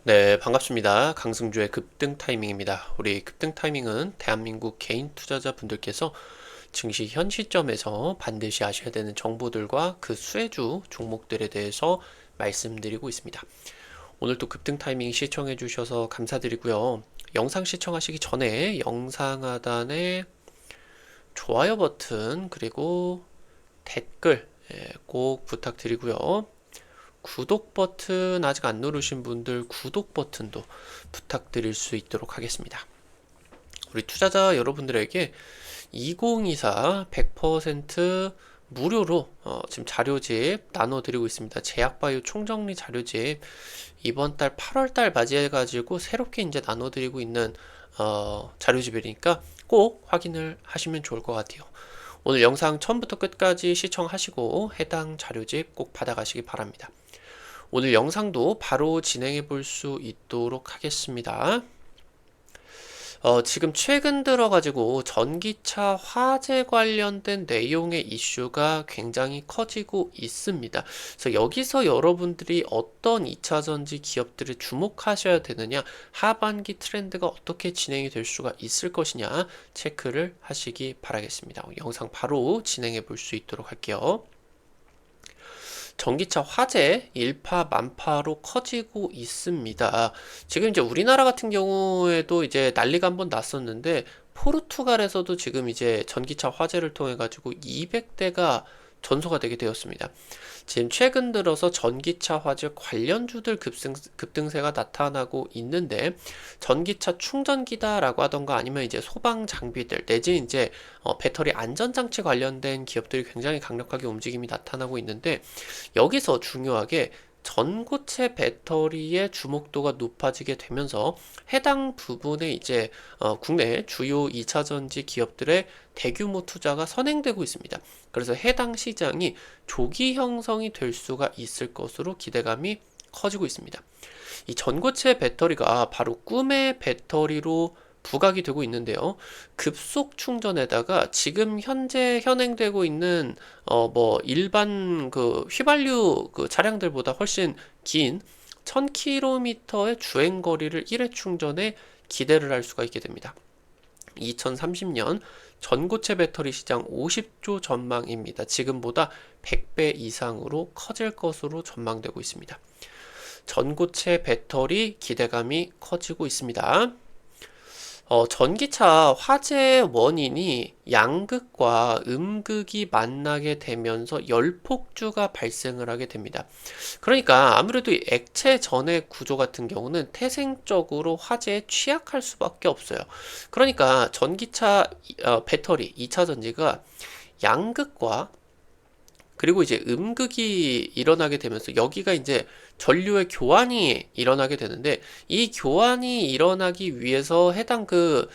네, 반갑습니다. 강승주의 급등 타이밍입니다. 우리 급등 타이밍은 대한민국 개인 투자자분들께서 증시 현 시점에서 반드시 아셔야 되는 정보들과 그 수혜주 종목들에 대해서 말씀드리고 있습니다. 오늘도 급등 타이밍 시청해 주셔서 감사드리고요. 영상 시청하시기 전에 영상 하단에 좋아요 버튼 그리고 댓글 꼭 부탁드리고요. 구독 버튼 아직 안 누르신 분들 구독 버튼도 부탁드릴 수 있도록 하겠습니다. 우리 투자자 여러분들에게 2024 100% 무료로 지금 자료집 나눠드리고 있습니다. 제약바이오 총정리 자료집 이번 달 8월 달 맞이해가지고 새롭게 이제 나눠드리고 있는 자료집이니까 꼭 확인을 하시면 좋을 것 같아요. 오늘 영상 처음부터 끝까지 시청하시고 해당 자료집 꼭 받아가시기 바랍니다. 오늘 영상도 바로 진행해 볼 수 있도록 하겠습니다. 지금 최근 들어가지고 전기차 화재 관련된 내용의 이슈가 굉장히 커지고 있습니다. 그래서 여기서 여러분들이 어떤 2차전지 기업들을 주목하셔야 되느냐, 하반기 트렌드가 어떻게 진행이 될 수가 있을 것이냐 체크를 하시기 바라겠습니다. 영상 바로 진행해 볼 수 있도록 할게요. 전기차 화재 일파만파로 커지고 있습니다. 지금 이제 우리나라 같은 경우에도 이제 난리가 한번 났었는데 포르투갈에서도 지금 이제 전기차 화재를 통해 가지고 200대가 전소가 되게 되었습니다. 지금 최근 들어서 전기차 화재 관련주들 급등세가 나타나고 있는데 전기차 충전기다라고 하던가 아니면 이제 소방 장비들 내지 이제 배터리 안전장치 관련된 기업들이 굉장히 강력하게 움직임이 나타나고 있는데 여기서 중요하게 전고체 배터리의 주목도가 높아지게 되면서 해당 부분에 이제 국내 주요 2차전지 기업들의 대규모 투자가 선행되고 있습니다. 그래서 해당 시장이 조기 형성이 될 수가 있을 것으로 기대감이 커지고 있습니다. 이 전고체 배터리가 바로 꿈의 배터리로 부각이 되고 있는데요. 급속 충전에다가 지금 현재 현행되고 있는 뭐 일반 그 휘발유 그 차량들보다 훨씬 긴 1000km의 주행 거리를 1회 충전에 기대를 할 수가 있게 됩니다. 2030년 전고체 배터리 시장 50조 전망입니다. 지금보다 100배 이상으로 커질 것으로 전망되고 있습니다. 전고체 배터리 기대감이 커지고 있습니다. 전기차 화재 원인이 양극과 음극이 만나게 되면서 열폭주가 발생을 하게 됩니다. 그러니까 아무래도 이 액체 전해 구조 같은 경우는 태생적으로 화재에 취약할 수밖에 없어요. 그러니까 전기차 배터리 2차 전지가 양극과 그리고 이제 음극이 일어나게 되면서 여기가 이제 전류의 교환이 일어나게 되는데 이 교환이 일어나기 위해서 해당 그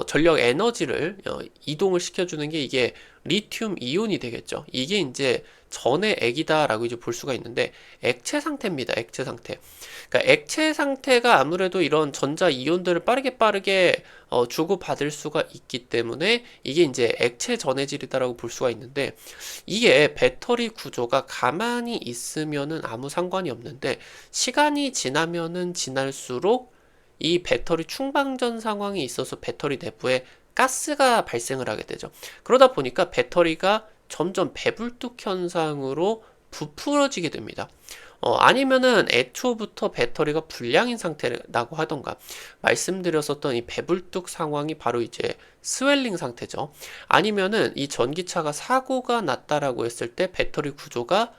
전력 에너지를 이동을 시켜주는 게 이게 리튬 이온이 되겠죠. 이게 이제 전의 액이다라고 이제 볼 수가 있는데 액체 상태입니다. 액체 상태. 그러니까 액체 상태가 아무래도 이런 전자 이온들을 빠르게 주고받을 수가 있기 때문에 이게 이제 액체 전해질이다라고 볼 수가 있는데 이게 배터리 구조가 가만히 있으면은 아무 상관이 없는데 시간이 지나면은 지날수록 이 배터리 충방전 상황이 있어서 배터리 내부에 가스가 발생을 하게 되죠. 그러다 보니까 배터리가 점점 배불뚝 현상으로 부풀어지게 됩니다. 아니면은 애초부터 배터리가 불량인 상태라고 하던가 말씀드렸었던 이 배불뚝 상황이 바로 이제 스웰링 상태죠. 아니면은 이 전기차가 사고가 났다라고 했을 때 배터리 구조가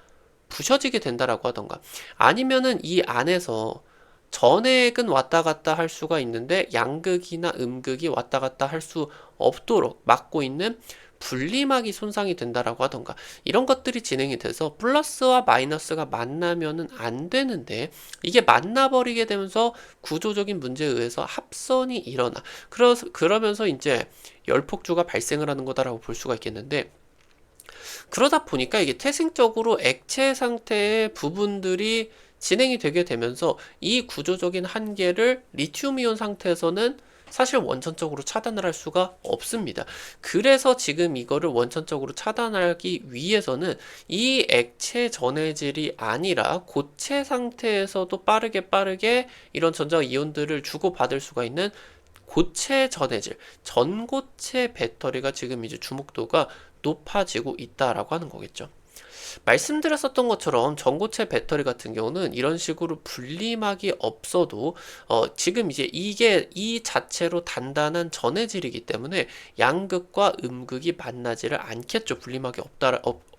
부셔지게 된다라고 하던가 아니면은 이 안에서 전액은 왔다 갔다 할 수가 있는데 양극이나 음극이 왔다 갔다 할 수 없도록 막고 있는 분리막이 손상이 된다라고 하던가 이런 것들이 진행이 돼서 플러스와 마이너스가 만나면은 안 되는데 이게 만나버리게 되면서 구조적인 문제에 의해서 합선이 일어나 그러면서 이제 열폭주가 발생을 하는 거다라고 볼 수가 있겠는데 그러다 보니까 이게 태생적으로 액체 상태의 부분들이 진행이 되게 되면서 이 구조적인 한계를 리튬이온 상태에서는 사실 원천적으로 차단을 할 수가 없습니다. 그래서 지금 이거를 원천적으로 차단하기 위해서는 이 액체 전해질이 아니라 고체 상태에서도 빠르게 이런 전자이온들을 주고받을 수가 있는 고체 전해질, 전고체 배터리가 지금 이제 주목도가 높아지고 있다라고 하는 거겠죠. 말씀드렸었던 것처럼 전고체 배터리 같은 경우는 이런 식으로 분리막이 없어도 지금 이제 이게 이 자체로 단단한 전해질이기 때문에 양극과 음극이 만나지를 않겠죠. 분리막이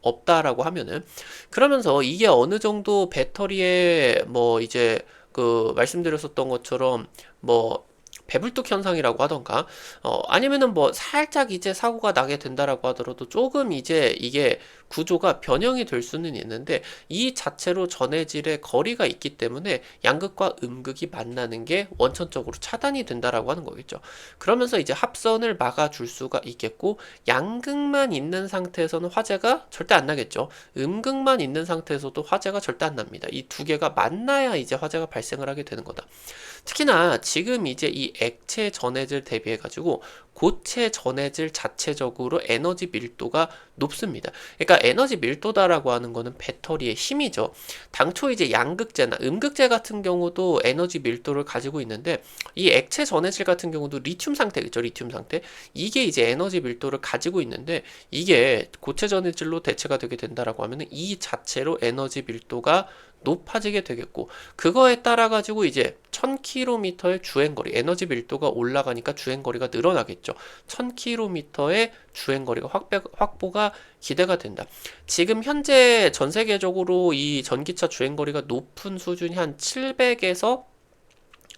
없다라고 하면은. 그러면서 이게 어느 정도 배터리에 뭐 이제 그 말씀드렸었던 것처럼 뭐 배불뚝 현상이라고 하던가 아니면은 뭐 살짝 이제 사고가 나게 된다라고 하더라도 조금 이제 이게 구조가 변형이 될 수는 있는데 이 자체로 전해질의 거리가 있기 때문에 양극과 음극이 만나는 게 원천적으로 차단이 된다라고 하는 거겠죠. 그러면서 이제 합선을 막아줄 수가 있겠고 양극만 있는 상태에서는 화재가 절대 안 나겠죠. 음극만 있는 상태에서도 화재가 절대 안 납니다. 이 두 개가 만나야 이제 화재가 발생을 하게 되는 거다. 특히나 지금 이제 이 액체 전해질 대비해 가지고 고체 전해질 자체적으로 에너지 밀도가 높습니다. 그러니까 에너지 밀도다라고 하는 거는 배터리의 힘이죠. 당초 이제 양극재나 음극재 같은 경우도 에너지 밀도를 가지고 있는데 이 액체 전해질 같은 경우도 리튬 상태겠죠. 리튬 상태. 이게 이제 에너지 밀도를 가지고 있는데 이게 고체 전해질로 대체가 되게 된다라고 하면은 이 자체로 에너지 밀도가 높아지게 되겠고 그거에 따라 가지고 이제 1000km의 주행거리 에너지 밀도가 올라가니까 주행거리가 늘어나겠죠. 1000km의 주행거리가 확보가 기대가 된다. 지금 현재 전 세계적으로 이 전기차 주행거리가 높은 수준이 한 700에서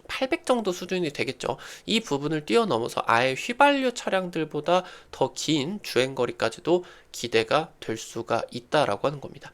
800 정도 수준이 되겠죠. 이 부분을 뛰어넘어서 아예 휘발유 차량들보다 더 긴 주행거리까지도 기대가 될 수가 있다라고 하는 겁니다.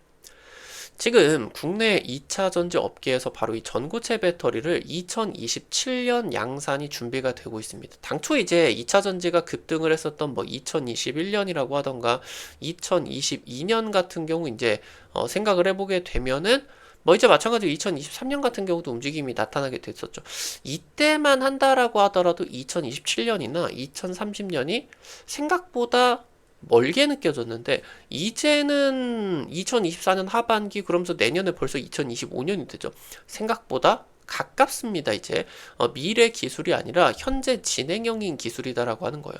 지금 국내 2차 전지 업계에서 바로 이 전고체 배터리를 2027년 양산이 준비가 되고 있습니다. 당초 이제 2차 전지가 급등을 했었던 뭐 2021년이라고 하던가 2022년 같은 경우 이제 생각을 해보게 되면은 뭐 이제 마찬가지로 2023년 같은 경우도 움직임이 나타나게 됐었죠. 이때만 한다라고 하더라도 2027년이나 2030년이 생각보다 멀게 느껴졌는데 이제는 2024년 하반기 그러면서 내년에 벌써 2025년이 되죠. 생각보다 가깝습니다. 이제 미래 기술이 아니라 현재 진행형인 기술이다라고 하는 거예요.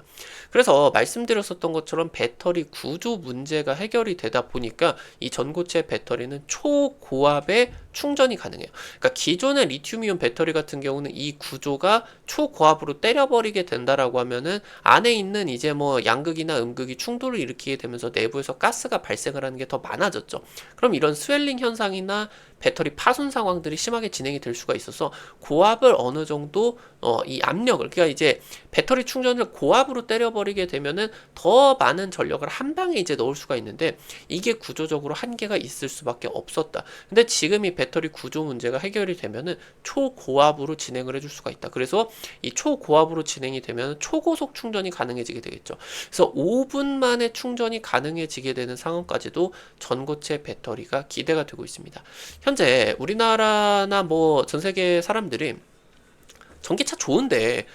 그래서 말씀드렸었던 것처럼 배터리 구조 문제가 해결이 되다 보니까 이 전고체 배터리는 초고압의 충전이 가능해요. 그러니까 기존의 리튬이온 배터리 같은 경우는 이 구조가 초고압으로 때려버리게 된다라고 하면은 안에 있는 이제 뭐 양극이나 음극이 충돌을 일으키게 되면서 내부에서 가스가 발생을 하는 게 더 많아졌죠. 그럼 이런 스웰링 현상이나 배터리 파손 상황들이 심하게 진행이 될 수가 있어서 고압을 어느 정도 이 압력을 그러니까 이제 배터리 충전을 고압으로 때려버리게 되면은 더 많은 전력을 한 방에 이제 넣을 수가 있는데 이게 구조적으로 한계가 있을 수밖에 없었다. 근데 지금 이 배터리 구조 문제가 해결이 되면은 초고압으로 진행을 해줄 수가 있다. 그래서 이 초고압으로 진행이 되면 초고속 충전이 가능해지게 되겠죠. 그래서 5분 만에 충전이 가능해지게 되는 상황까지도 전고체 배터리가 기대가 되고 있습니다. 현재 우리나라나 뭐 전 세계 사람들이 전기차 좋은데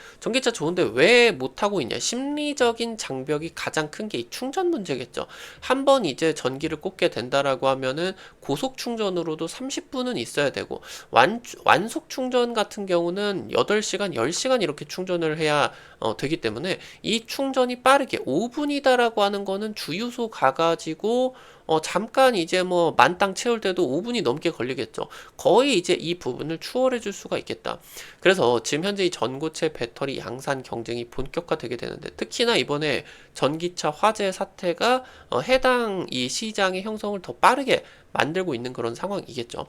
왜 못하고 있냐? 심리적인 장벽이 가장 큰 게 이 충전 문제겠죠. 한번 이제 전기를 꽂게 된다라고 하면은 고속 충전으로도 30분은 있어야 되고 완속 충전 같은 경우는 8시간, 10시간 이렇게 충전을 해야 되기 때문에 이 충전이 빠르게 5분이다라고 하는 거는 주유소 가가지고 잠깐 이제 뭐 만땅 채울 때도 5분이 넘게 걸리겠죠. 거의 이제 이 부분을 추월해 줄 수가 있겠다. 그래서 지금 현재 이 전고체 배터리 양산 경쟁이 본격화되게 되는데 특히나 이번에 전기차 화재 사태가 해당 이 시장의 형성을 더 빠르게 만들고 있는 그런 상황이겠죠.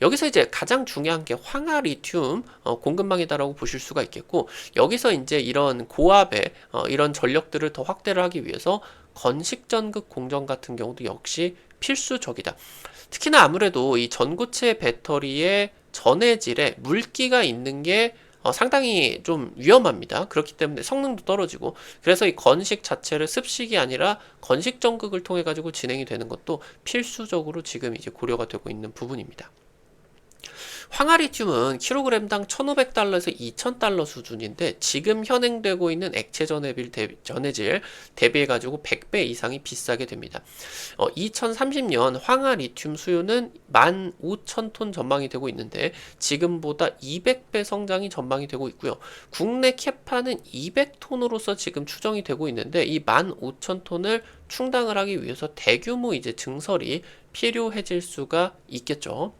여기서 이제 가장 중요한 게 황화 리튬 공급망이다라고 보실 수가 있겠고 여기서 이제 이런 고압의 이런 전력들을 더 확대를 하기 위해서 건식전극 공정 같은 경우도 역시 필수적이다. 특히나 아무래도 이 전고체 배터리의 전해질에 물기가 있는 게 상당히 좀 위험합니다. 그렇기 때문에 성능도 떨어지고 그래서 이 건식 자체를 습식이 아니라 건식 전극을 통해 가지고 진행이 되는 것도 필수적으로 지금 이제 고려가 되고 있는 부분입니다. 황화리튬은 킬로그램당 1,500달러에서 2,000달러 수준인데 지금 현행되고 있는 액체 전해질 대비해 가지고 100배 이상이 비싸게 됩니다. 2030년 황화리튬 수요는 15,000톤 전망이 되고 있는데 지금보다 200배 성장이 전망이 되고 있고요. 국내 캐파는 200톤으로서 지금 추정이 되고 있는데 이 15,000톤을 충당을 하기 위해서 대규모 이제 증설이 필요해질 수가 있겠죠.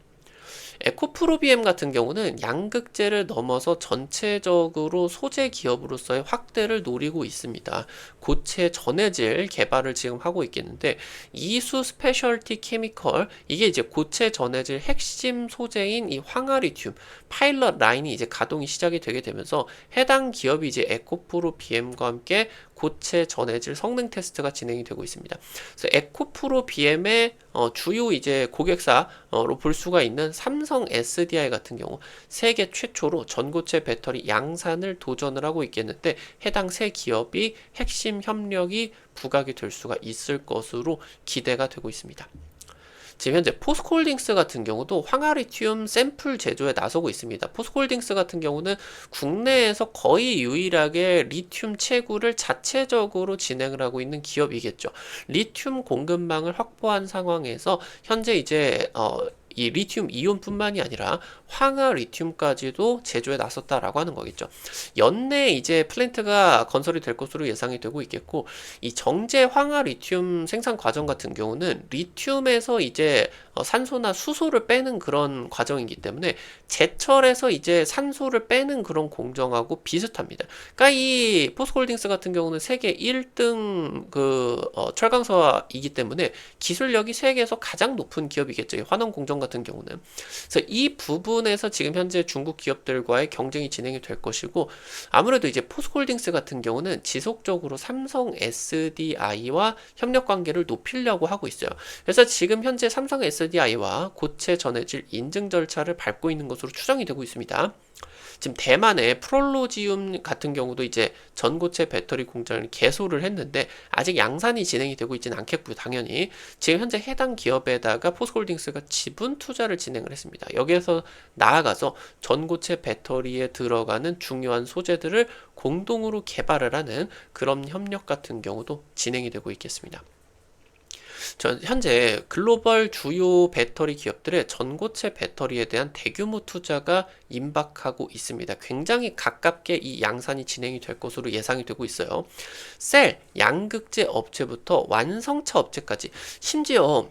에코프로비엠 같은 경우는 양극재를 넘어서 전체적으로 소재 기업으로서의 확대를 노리고 있습니다. 고체 전해질 개발을 지금 하고 있겠는데 이수 스페셜티 케미컬 이게 이제 고체 전해질 핵심 소재인 이 황화리튬 파일럿 라인이 이제 가동이 시작이 되게 되면서 해당 기업이 이제 에코프로비엠과 함께 고체 전해질 성능 테스트가 진행이 되고 있습니다. 그래서 에코프로비엠의 주요 이제 고객사로 볼 수가 있는 삼성 SDI 같은 경우 세계 최초로 전고체 배터리 양산을 도전을 하고 있겠는데 해당 세 기업이 핵심 협력이 부각이 될 수가 있을 것으로 기대가 되고 있습니다. 지금 현재 포스코홀딩스 같은 경우도 황화리튬 샘플 제조에 나서고 있습니다. 포스코홀딩스 같은 경우는 국내에서 거의 유일하게 리튬 채굴을 자체적으로 진행을 하고 있는 기업이겠죠. 리튬 공급망을 확보한 상황에서 현재 이제 이 리튬 이온뿐만이 아니라 황화 리튬까지도 제조에 나섰다라고 하는 거겠죠. 연내 이제 플랜트가 건설이 될 것으로 예상이 되고 있겠고, 이 정제 황화 리튬 생산 과정 같은 경우는 리튬에서 이제 산소나 수소를 빼는 그런 과정이기 때문에 제철에서 이제 산소를 빼는 그런 공정하고 비슷합니다. 그러니까 이 포스코홀딩스 같은 경우는 세계 1등 철강사이기 때문에 기술력이 세계에서 가장 높은 기업이겠죠. 환원 공정 같은 경우는. 그래서 이 부분에서 지금 현재 중국 기업들과의 경쟁이 진행이 될 것이고, 아무래도 이제 포스코홀딩스 같은 경우는 지속적으로 삼성 SDI와 협력 관계를 높이려고 하고 있어요. 그래서 지금 현재 삼성 SDI와 고체 전해질 인증 절차를 밟고 있는 것으로 추정이 되고 있습니다. 지금 대만의 프롤로지움 같은 경우도 이제 전고체 배터리 공장을 개소를 했는데 아직 양산이 진행이 되고 있지는 않겠고요. 당연히 지금 현재 해당 기업에다가 포스코홀딩스가 지분 투자를 진행을 했습니다. 여기에서 나아가서 전고체 배터리에 들어가는 중요한 소재들을 공동으로 개발을 하는 그런 협력 같은 경우도 진행이 되고 있겠습니다. 현재 글로벌 주요 배터리 기업들의 전고체 배터리에 대한 대규모 투자가 임박하고 있습니다. 굉장히 가깝게 이 양산이 진행이 될 것으로 예상이 되고 있어요. 셀, 양극재 업체부터 완성차 업체까지, 심지어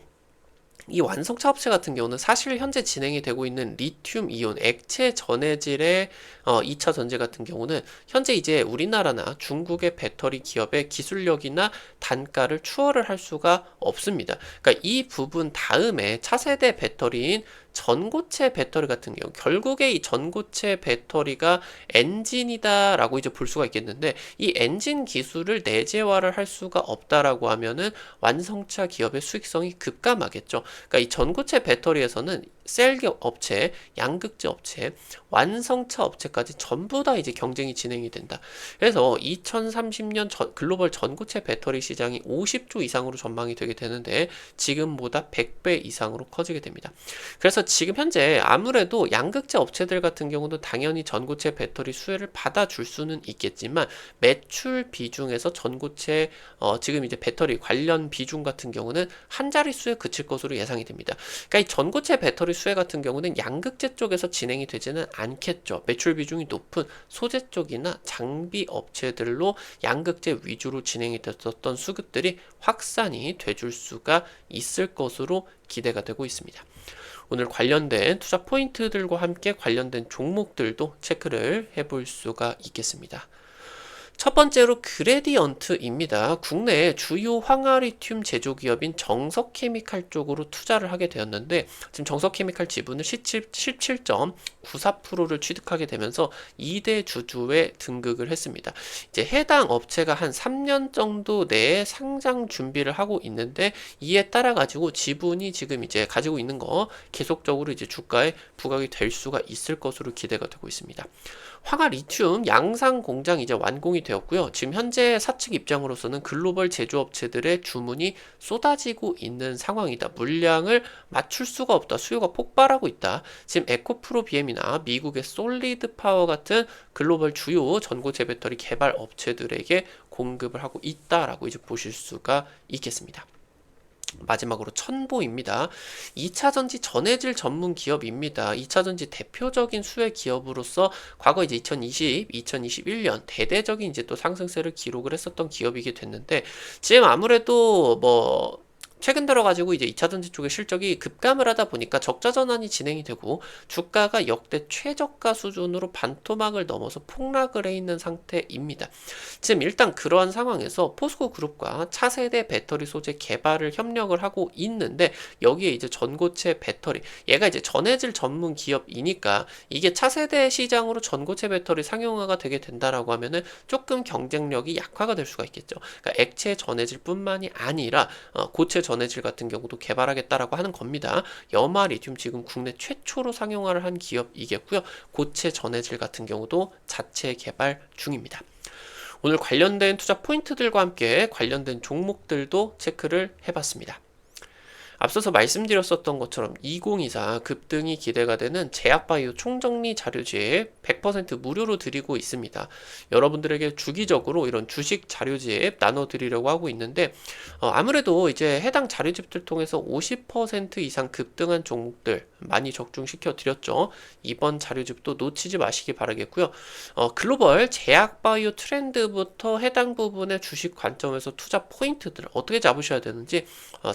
이 완성차 업체 같은 경우는 사실 현재 진행이 되고 있는 리튬 이온 액체 전해질의 2차 전지 같은 경우는 현재 이제 우리나라나 중국의 배터리 기업의 기술력이나 단가를 추월을 할 수가 없습니다. 그러니까 이 부분 다음에 차세대 배터리인 전고체 배터리 같은 경우, 결국에 이 전고체 배터리가 엔진이다라고 이제 볼 수가 있겠는데, 이 엔진 기술을 내재화를 할 수가 없다라고 하면은 완성차 기업의 수익성이 급감하겠죠. 그러니까 이 전고체 배터리에서는 셀 업체, 양극재 업체, 완성차 업체까지 전부 다 이제 경쟁이 진행이 된다. 그래서 2030년 글로벌 전고체 배터리 시장이 50조 이상으로 전망이 되게 되는데 지금보다 100배 이상으로 커지게 됩니다. 그래서 지금 현재 아무래도 양극재 업체들 같은 경우도 당연히 전고체 배터리 수혜를 받아줄 수는 있겠지만 매출 비중에서 전고체 지금 이제 배터리 관련 비중 같은 경우는 한 자릿수에 그칠 것으로 예상이 됩니다. 그러니까 이 전고체 배터리 수혜 같은 경우는 양극재 쪽에서 진행이 되지는 않겠죠. 매출 비중이 높은 소재 쪽이나 장비 업체들로 양극재 위주로 진행이 됐었던 수급들이 확산이 돼줄 수가 있을 것으로 기대가 되고 있습니다. 오늘 관련된 투자 포인트들과 함께 관련된 종목들도 체크를 해볼 수가 있겠습니다. 첫 번째로 그레디언트입니다. 국내 주요 황화리튬 제조기업인 정석케미칼 쪽으로 투자를 하게 되었는데 지금 정석케미칼 지분을 17.94%를 취득하게 되면서 2대 주주에 등극을 했습니다. 이제 해당 업체가 한 3년 정도 내에 상장 준비를 하고 있는데 이에 따라 가지고 지분이 지금 이제 가지고 있는 거 계속적으로 이제 주가에 부각이 될 수가 있을 것으로 기대가 되고 있습니다. 황화리튬 양산 공장 이제 완공이 되었고요. 지금 현재 사측 입장으로서는 글로벌 제조업체들의 주문이 쏟아지고 있는 상황이다. 물량을 맞출 수가 없다. 수요가 폭발하고 있다. 지금 에코프로 BM이나 미국의 솔리드 파워 같은 글로벌 주요 전고체 배터리 개발 업체들에게 공급을 하고 있다라고 이제 보실 수가 있겠습니다. 마지막으로 첨보입니다. 2차전지 전해질 전문 기업입니다. 2차전지 대표적인 수혜 기업으로서 과거 이제 2020, 2021년 대대적인 이제 또 상승세를 기록을 했었던 기업이게 됐는데 지금 아무래도 뭐 최근 들어가지고 이제 2차전지 쪽의 실적이 급감을 하다 보니까 적자 전환이 진행이 되고 주가가 역대 최저가 수준으로 반토막을 넘어서 폭락을 해 있는 상태입니다. 지금 일단 그러한 상황에서 포스코 그룹과 차세대 배터리 소재 개발을 협력을 하고 있는데 여기에 이제 전고체 배터리 얘가 이제 전해질 전문 기업이니까 이게 차세대 시장으로 전고체 배터리 상용화가 되게 된다라고 하면은 조금 경쟁력이 약화가 될 수가 있겠죠. 그러니까 액체 전해질 뿐만이 아니라 고체 전해질 같은 경우도 개발하겠다라고 하는 겁니다. 염화 리튬 지금 국내 최초로 상용화를 한 기업이겠고요. 고체 전해질 같은 경우도 자체 개발 중입니다. 오늘 관련된 투자 포인트들과 함께 관련된 종목들도 체크를 해봤습니다. 앞서서 말씀드렸었던 것처럼 2024 급등이 기대가 되는 제약바이오 총정리 자료집 100% 무료로 드리고 있습니다. 여러분들에게 주기적으로 이런 주식 자료집 나눠드리려고 하고 있는데 아무래도 이제 해당 자료집들 통해서 50% 이상 급등한 종목들 많이 적중시켜 드렸죠. 이번 자료집도 놓치지 마시기 바라겠고요. 글로벌 제약바이오 트렌드부터 해당 부분의 주식 관점에서 투자 포인트들을 어떻게 잡으셔야 되는지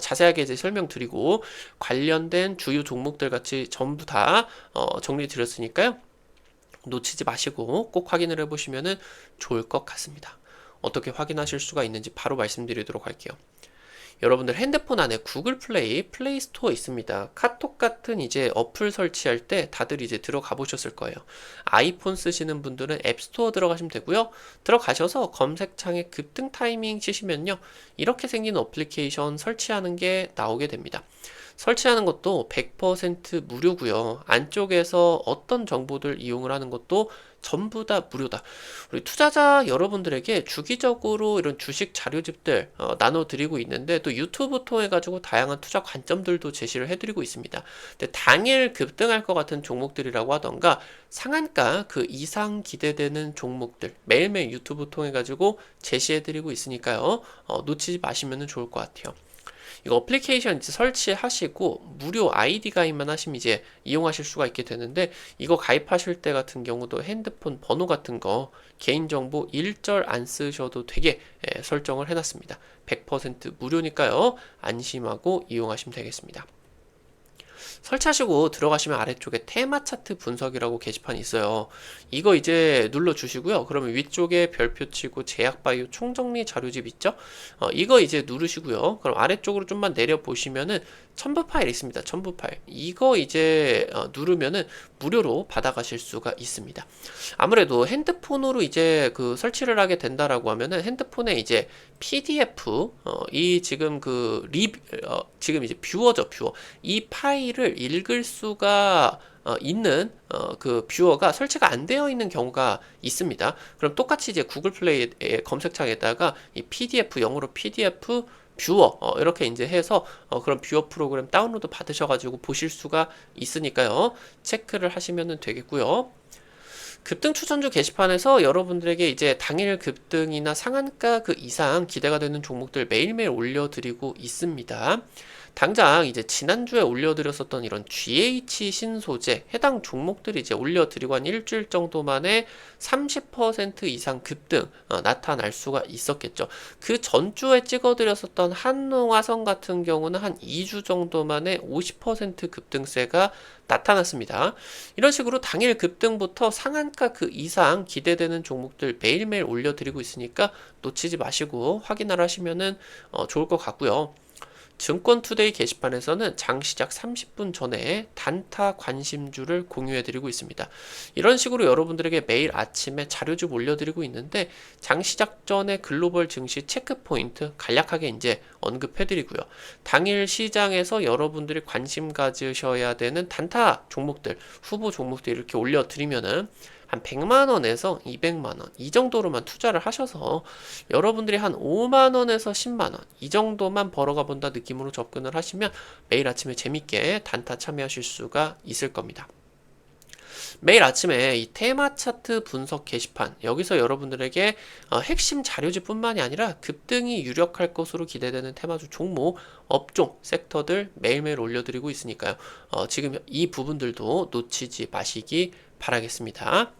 자세하게 이제 설명드리고 관련된 주요 종목들 같이 전부 다 정리 드렸으니까요. 놓치지 마시고 꼭 확인을 해보시면 좋을 것 같습니다. 어떻게 확인하실 수가 있는지 바로 말씀드리도록 할게요. 여러분들 핸드폰 안에 구글 플레이, 플레이 스토어 있습니다. 카톡 같은 이제 어플 설치할 때 다들 이제 들어가 보셨을 거예요. 아이폰 쓰시는 분들은 앱 스토어 들어가시면 되고요. 들어가셔서 검색창에 급등 타이밍 치시면요. 이렇게 생긴 어플리케이션 설치하는 게 나오게 됩니다. 설치하는 것도 100% 무료고요. 안쪽에서 어떤 정보들 이용을 하는 것도 전부 다 무료다. 우리 투자자 여러분들에게 주기적으로 이런 주식 자료집들 나눠드리고 있는데 또 유튜브 통해 가지고 다양한 투자 관점들도 제시를 해드리고 있습니다. 근데 당일 급등할 것 같은 종목들이라고 하던가 상한가 그 이상 기대되는 종목들 매일매일 유튜브 통해 가지고 제시해드리고 있으니까요. 놓치지 마시면 좋을 것 같아요. 이거 어플리케이션 이제 설치하시고 무료 아이디 가입만 하시면 이제 이용하실 수가 있게 되는데 이거 가입하실 때 같은 경우도 핸드폰 번호 같은 거 개인정보 일절 안 쓰셔도 되게 설정을 해놨습니다. 100% 무료니까요. 안심하고 이용하시면 되겠습니다. 설치하시고 들어가시면 아래쪽에 테마 차트 분석이라고 게시판이 있어요. 이거 이제 눌러주시고요. 그러면 위쪽에 별표 치고 제약바이오 총정리 자료집 있죠? 이거 이제 누르시고요. 그럼 아래쪽으로 좀만 내려보시면은 첨부 파일 있습니다. 첨부 파일. 이거 이제 누르면은 무료로 받아가실 수가 있습니다. 아무래도 핸드폰으로 이제 그 설치를 하게 된다라고 하면은 핸드폰에 이제 PDF 이 지금 그 지금 이제 뷰어죠, 뷰어. 이 파일을 읽을 수가 있는 그 뷰어가 설치가 안 되어 있는 경우가 있습니다. 그럼 똑같이 이제 구글 플레이의 검색창에다가 이 PDF 영어로 PDF 뷰어 이렇게 이제 해서 그런 뷰어 프로그램 다운로드 받으셔가지고 보실 수가 있으니까요. 체크를 하시면 되겠고요. 급등 추천주 게시판에서 여러분들에게 이제 당일 급등이나 상한가 그 이상 기대가 되는 종목들 매일매일 올려드리고 있습니다. 당장 이제 지난주에 올려드렸었던 이런 GH 신소재 해당 종목들이 이제 올려드리고 한 일주일 정도 만에 30% 이상 급등 나타날 수가 있었겠죠. 그 전주에 찍어드렸었던 한농화성 같은 경우는 한 2주 정도 만에 50% 급등세가 나타났습니다. 이런 식으로 당일 급등부터 상한가 그 이상 기대되는 종목들 매일매일 올려드리고 있으니까 놓치지 마시고 확인을 하시면 좋을 것 같고요. 증권투데이 게시판에서는 장 시작 30분 전에 단타 관심주를 공유해드리고 있습니다. 이런 식으로 여러분들에게 매일 아침에 자료집 올려드리고 있는데 장 시작 전에 글로벌 증시 체크포인트 간략하게 이제 언급해드리고요. 당일 시장에서 여러분들이 관심 가지셔야 되는 단타 종목들, 후보 종목들 이렇게 올려드리면은 한 100만 원에서 200만 원 이 정도로만 투자를 하셔서 여러분들이 한 5만 원에서 10만 원 이 정도만 벌어가 본다 느낌으로 접근을 하시면 매일 아침에 재밌게 단타 참여하실 수가 있을 겁니다. 매일 아침에 이 테마 차트 분석 게시판 여기서 여러분들에게 핵심 자료지뿐만이 아니라 급등이 유력할 것으로 기대되는 테마주 종목, 업종, 섹터들 매일매일 올려드리고 있으니까요. 지금 이 부분들도 놓치지 마시기 바라겠습니다.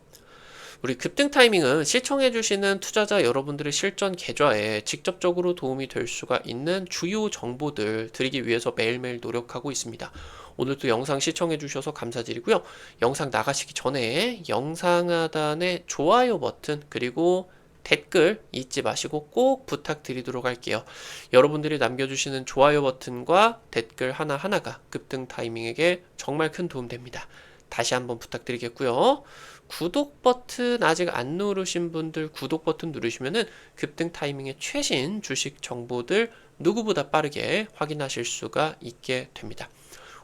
우리 급등 타이밍은 시청해주시는 투자자 여러분들의 실전 계좌에 직접적으로 도움이 될 수가 있는 주요 정보들 드리기 위해서 매일매일 노력하고 있습니다. 오늘도 영상 시청해주셔서 감사드리고요. 영상 나가시기 전에 영상 하단에 좋아요 버튼 그리고 댓글 잊지 마시고 꼭 부탁드리도록 할게요. 여러분들이 남겨주시는 좋아요 버튼과 댓글 하나하나가 급등 타이밍에게 정말 큰 도움 됩니다. 다시 한번 부탁드리겠고요. 구독 버튼 아직 안 누르신 분들 구독 버튼 누르시면은 급등 타이밍의 최신 주식 정보들 누구보다 빠르게 확인하실 수가 있게 됩니다.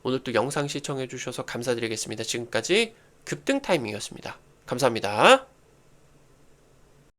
오늘도 영상 시청해 주셔서 감사드리겠습니다. 지금까지 급등 타이밍이었습니다. 감사합니다.